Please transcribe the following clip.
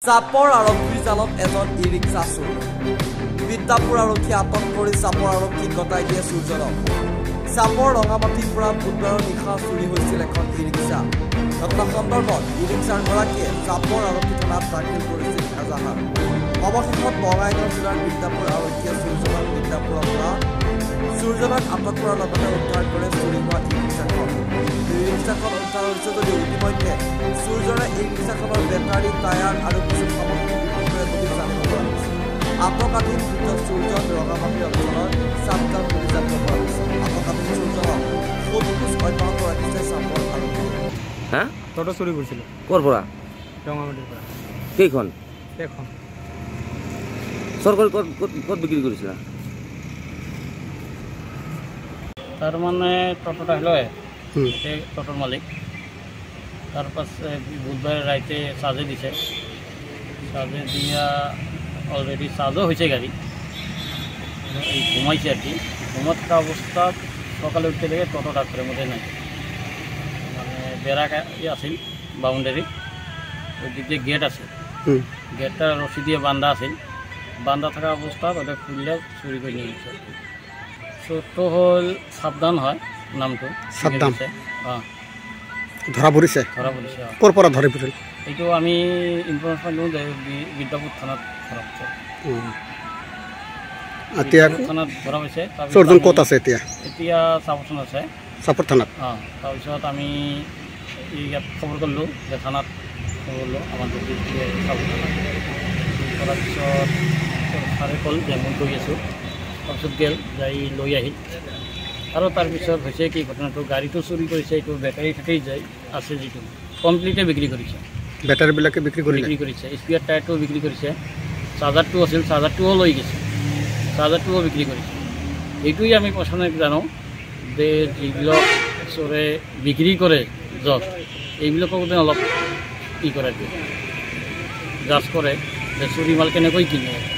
চাপৰ আৰক্ষী জালত এজন ই ৰিক্সা চোৰ বিদ্যাপুৰ আৰক্ষী আটক কৰি চাপৰ আৰক্ষীক গতাই দিয়ে চুৰজনক চাপৰ ৰঙামাটিৰ পৰা বুধবাৰৰ নিশা চুৰি হৈছিল এখন ই ৰিক্সা ঘটনা সন্দৰ্ভত ই ৰিক্সাৰ গৰাকীয়ে চাপৰ আৰক্ষী থানাত দাখিল কৰিছিল এজাহাৰ অৱশেষত বঙাইগাঁও জিলাৰ বিদ্যাপুৰ আৰক্ষীয়ে চুৰজনক আটক কৰাৰ লগতে উদ্ধাৰ কৰে চুৰি হোৱা ই ৰিক্সাখন উদ্ধাৰ হৈছে যদিও ইতিমধ্যে চুৰজনে ই ৰিক্সাখনৰ বেটাৰী টায়াৰ আৰু কিছু সামগ্ৰী বিক্ৰী কৰে বুলি জানিব পৰা হৈছে আটকাধীন চুৰজন ৰঙামাটি অঞ্চলৰ চাপদাম বুলি জানিব পৰা হৈছে আটকাধীন চুৰজনক সোধপোছ অব্যাহত ৰাখিছে চাপৰ আৰক্ষীয়ে টটো চুৰি কৰিছিল ক'ৰ পৰা ৰঙামাটিৰ পৰা কেইখন এখন চৰকাৰী ক'ত বিক্ৰী কৰিছিলা তার মানে টোটোটা হলো টোটোর মালিক তারপর বুধবার রাইতে চার্জে দিছে চার্জে দিয়া অলরেডি চার্জও হয়েছে গাড়ি এই ঘুমাইছে আর কি ঘুমা থাকা অবস্থা সকালে উঠতে দেখে টোটো ডাক্তারের মধ্যে নাই মানে বেড়া আছিল বাউন্ডারি ওই দিক দিয়ে গেট আছে গেটটা রশি দিয়ে বান্ধা আছিল বান্ধা থাকা অবস্থা ওটা খুললে চুরি করে নিয়ে গেছে ছোট্ট হল সাবধান হয় নামটো সাবধান হ্যাঁ ধরা পড়িছে ক'ৰ পৰা ধৰি পৰিল এইটো আমি ইনফৰমেশ্যন দিওঁ যে বিদ্যাপুৰ থানাত ধৰা হৈছে এতিয়া থানাত ধৰা হৈছে চোৰজন ক'ত আছে এতিয়া চাপৰ আছে চাপৰ থানাত তাৰপিছত আমি ইয়াত খবৰ কৰিলোঁ যে থানাত খবৰ কৰিলোঁ আমাৰ চাপৰ থানাত কৰাৰ পিছত ছাৰে ক'ল যে মই গৈ আছোঁ তাৰপিছত গেল যাই লৈ আহিল আৰু তাৰপিছত হৈছে কি ঘটনাটো গাড়ীটো চুৰি কৰিছে এইটো বেটাৰী থাকেই যায় আছে যিটো কমপ্লিটে বিক্ৰী কৰিছে বেটাৰীবিলাকে বিক্ৰী কৰিছে স্পেয়াৰ টায়াৰটো বিক্ৰী কৰিছে চাৰ্জাৰটো আছিল চাৰ্জাৰটোও লৈ গৈছে চাৰ্জাৰটোও বিক্ৰী কৰিছে এইটোৱেই আমি প্ৰশ্ন জানো যে যিবিলাক চোৰে বিক্ৰী কৰে য'ত এইবিলাকক অলপ ই কৰে জাজ কৰে যে চুৰি মাল কেনেকৈ কিনে